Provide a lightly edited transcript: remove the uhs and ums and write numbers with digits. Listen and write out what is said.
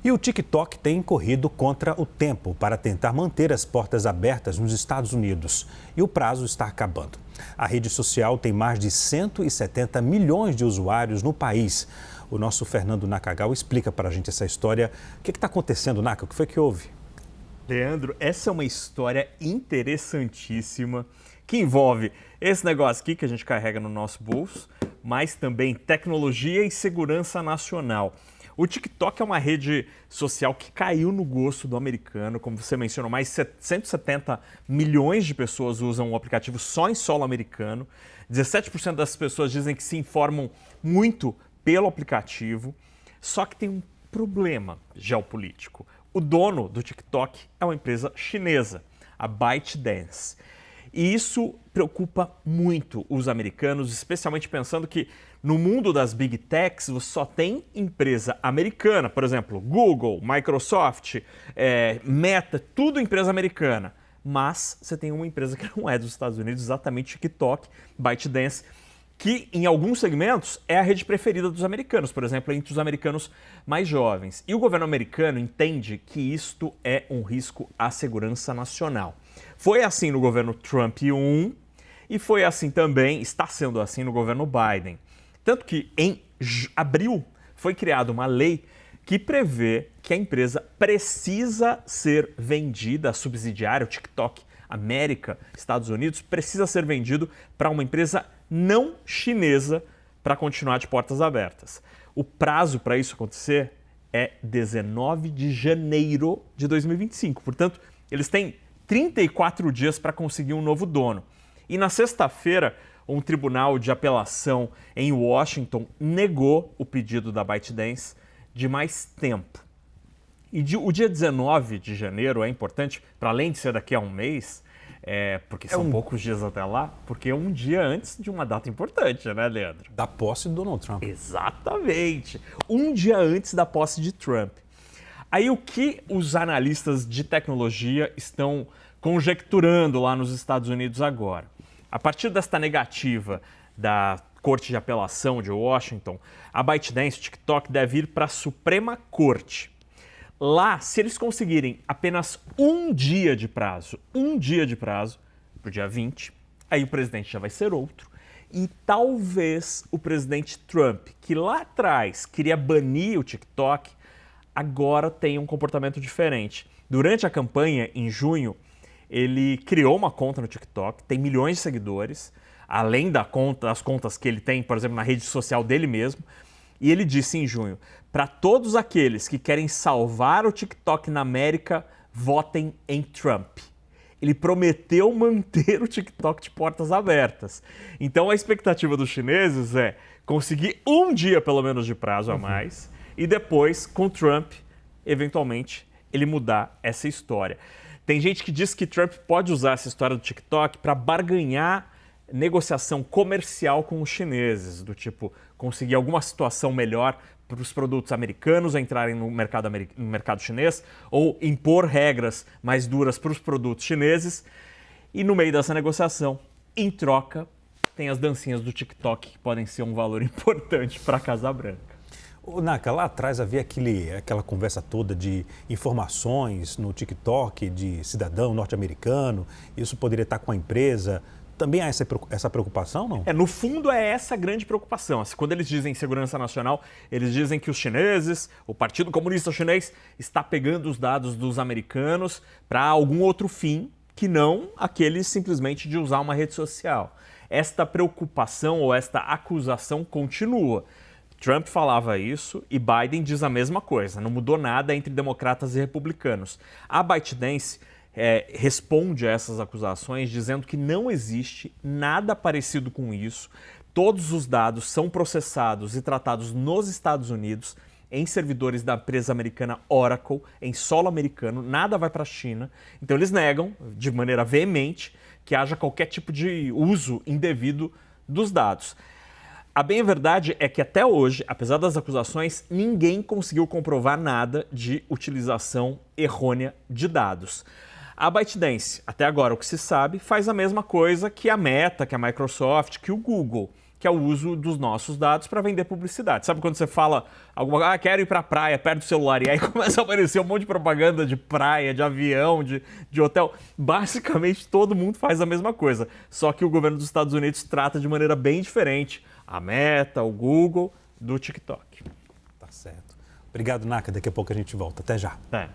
E o TikTok tem corrido contra o tempo para tentar manter as portas abertas nos Estados Unidos. E o prazo está acabando. A rede social tem mais de 170 milhões de usuários no país. O nosso Fernando Nakagawa explica para a gente essa história. O que está acontecendo, Naka? O que foi que houve? Leandro, essa é uma história interessantíssima que envolve esse negócio aqui que a gente carrega no nosso bolso, mas também tecnologia e segurança nacional. O TikTok é uma rede social que caiu no gosto do americano. Como você mencionou, mais 170 milhões de pessoas usam o aplicativo só em solo americano. 17% das pessoas dizem que se informam muito pelo aplicativo. Só que tem um problema geopolítico. O dono do TikTok é uma empresa chinesa, a ByteDance. E isso preocupa muito os americanos, especialmente pensando que no mundo das Big Techs você só tem empresa americana, por exemplo, Google, Microsoft, Meta, tudo empresa americana. Mas você tem uma empresa que não é dos Estados Unidos, exatamente TikTok, ByteDance, que em alguns segmentos é a rede preferida dos americanos, por exemplo, entre os americanos mais jovens. E o governo americano entende que isto é um risco à segurança nacional. Foi assim no governo Trump 1 e foi assim também, está sendo assim no governo Biden. Tanto que em abril foi criada uma lei que prevê que a empresa precisa ser vendida, a subsidiária, o TikTok América, Estados Unidos, precisa ser vendido para uma empresa não chinesa para continuar de portas abertas. O prazo para isso acontecer é 19 de janeiro de 2025. Portanto, eles têm 34 dias para conseguir um novo dono. E na sexta-feira, um tribunal de apelação em Washington negou o pedido da ByteDance de mais tempo. E o dia 19 de janeiro é importante, para além de ser daqui a um mês, porque são poucos dias até lá, porque é um dia antes de uma data importante, né, Leandro? Da posse do Donald Trump. Exatamente. Um dia antes da posse de Trump. Aí o que os analistas de tecnologia estão conjecturando lá nos Estados Unidos agora? A partir desta negativa da Corte de Apelação de Washington, a ByteDance, o TikTok, deve ir para a Suprema Corte. Lá, se eles conseguirem apenas um dia de prazo, para o dia 20, aí o presidente já vai ser outro. E talvez o presidente Trump, que lá atrás queria banir o TikTok, agora tenha um comportamento diferente. Durante a campanha, em junho, ele criou uma conta no TikTok, tem milhões de seguidores, além das contas que ele tem, por exemplo, na rede social dele mesmo. E ele disse em junho, para todos aqueles que querem salvar o TikTok na América, votem em Trump. Ele prometeu manter o TikTok de portas abertas. Então a expectativa dos chineses é conseguir um dia pelo menos de prazo a mais e depois, com Trump, eventualmente, ele mudar essa história. Tem gente que diz que Trump pode usar essa história do TikTok para barganhar negociação comercial com os chineses, do tipo conseguir alguma situação melhor para os produtos americanos entrarem no mercado chinês ou impor regras mais duras para os produtos chineses. E no meio dessa negociação, em troca, tem as dancinhas do TikTok que podem ser um valor importante para a Casa Branca. Naka, lá atrás havia aquela conversa toda de informações no TikTok de cidadão norte-americano, isso poderia estar com a empresa. Também há essa preocupação, não? No fundo é essa a grande preocupação. Quando eles dizem segurança nacional, eles dizem que os chineses, o Partido Comunista Chinês, está pegando os dados dos americanos para algum outro fim que não aquele simplesmente de usar uma rede social. Esta preocupação ou esta acusação continua. Trump falava isso e Biden diz a mesma coisa. Não mudou nada entre democratas e republicanos. A ByteDance responde a essas acusações dizendo que não existe nada parecido com isso. Todos os dados são processados e tratados nos Estados Unidos em servidores da empresa americana Oracle, em solo americano, nada vai para a China. Então eles negam, de maneira veemente, que haja qualquer tipo de uso indevido dos dados. A bem-verdade é que até hoje, apesar das acusações, ninguém conseguiu comprovar nada de utilização errônea de dados. A ByteDance, até agora o que se sabe, faz a mesma coisa que a Meta, que a Microsoft, que o Google. que é o uso dos nossos dados para vender publicidade. Sabe quando você fala alguma quero ir para a praia, perto do celular, e aí começa a aparecer um monte de propaganda de praia, de avião, de hotel. Basicamente, todo mundo faz a mesma coisa, só que o governo dos Estados Unidos trata de maneira bem diferente a Meta, o Google, do TikTok. Tá certo. Obrigado, Naka. Daqui a pouco a gente volta. Até já. É.